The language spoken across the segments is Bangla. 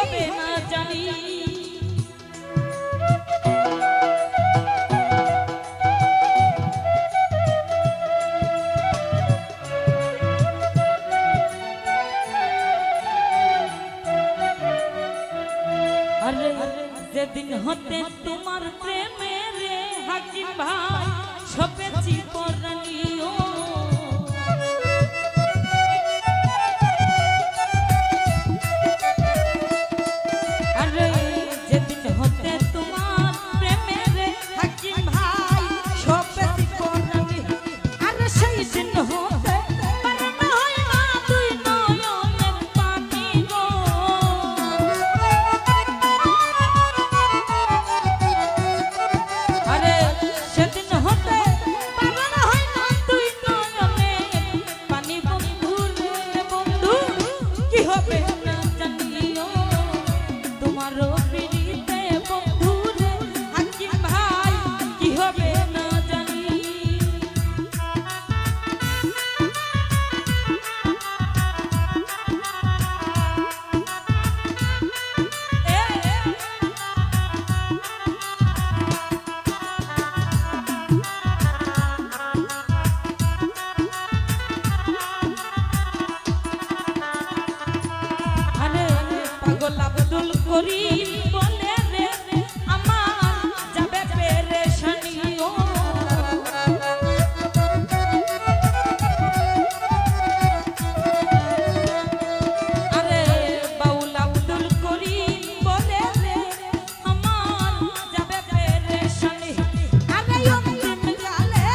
হবে না জানি আরে যেদিন হতে তোমার প্রেমে রে হাকিম ভাই সপেছি পরানিও আরে যেদিন হতে তোমার প্রেমে রে হাকিম ভাই সপেছি পরানি আরে সেই দিন হতে পারনা হয় না তুই নয়নের পানি গো আরে সেদিন হতে পারনা হয় না তুই নয়নের পানি বন্ধু রে বন্ধু কি হবে না জানিও তোমারও পিড়িতে বন্ধু রে হাকিম ভাই কি হবে না জানি আরে পাগল আব্দুল করিম বলে রে আমার যাবে পেরেশানিও আরে বাউল আব্দুল করিম বলে রে আমার যাবে পেরেশানি আরে অন্তিম কালে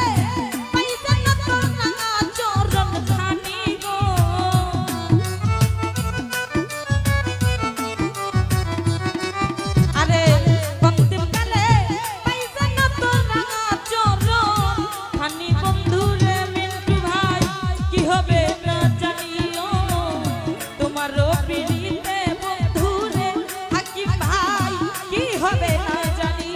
পাইতে না তোর না চরণ খানি গো আরে অন্তিম কালে পাইতে না তোর না চরণ খানি বন্ধু রে মিন্টু ভাই কি হবে না জানিও তোমারও পিড়িতে বন্ধু রে হাকিম ভাই কি হবে না জানি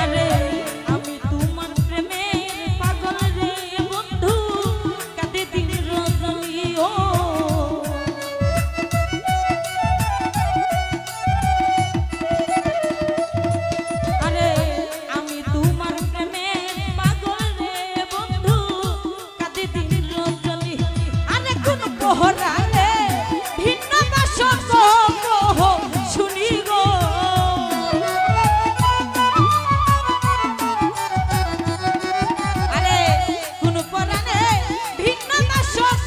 আরে আমি তোমার প্রেমে পাগল রে বন্ধু কাঁদে দিন রজনীও আরে আমি তোমার প্রেমে পাগল রে বন্ধু কাঁদে দিন রজনী আরে কোন পোহরা রে ভিন্ন বাসক শুনি গো আরে কোন পরাণে ভিন্ন বাসক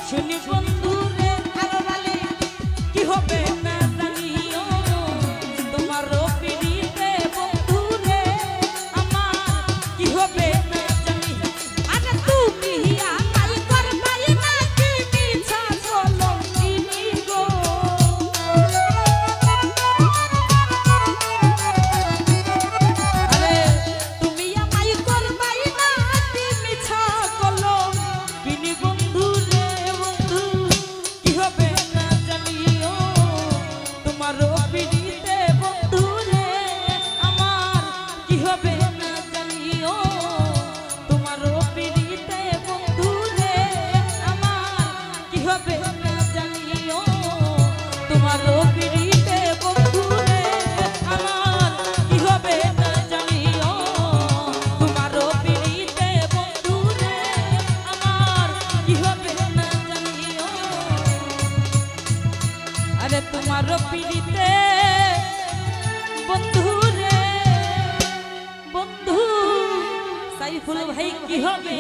শুনি বন্ধু রে আরো বলে কি হবে না জানিও তোমারও পিড়িতে বন্ধু রে আমার কি হবে না জানি আরে তুমি আমায় করবাই না কি মিছা কলঙ্কিনী গো আরে তুমি আমায় করবাই না কি মিছা কলঙ্কিনী বন্ধু রে বন্ধু কি হবে না জানিও তোমারও পিড়িতে বন্ধু রে আমার কি হবে না জানিও তোমারও পিড়িতে বন্ধু রে আমার কি হবে না জানিও তোমারও পিড়িতে বন্ধু রে আমার কি হবে না জানিও তোমারও পিড়িতে বন্ধু রে আমার কি হবে না জানিও আরে তোমারও পিড়িতে বন্ধু রে বন্ধু সাইফুল ভাই কি হবে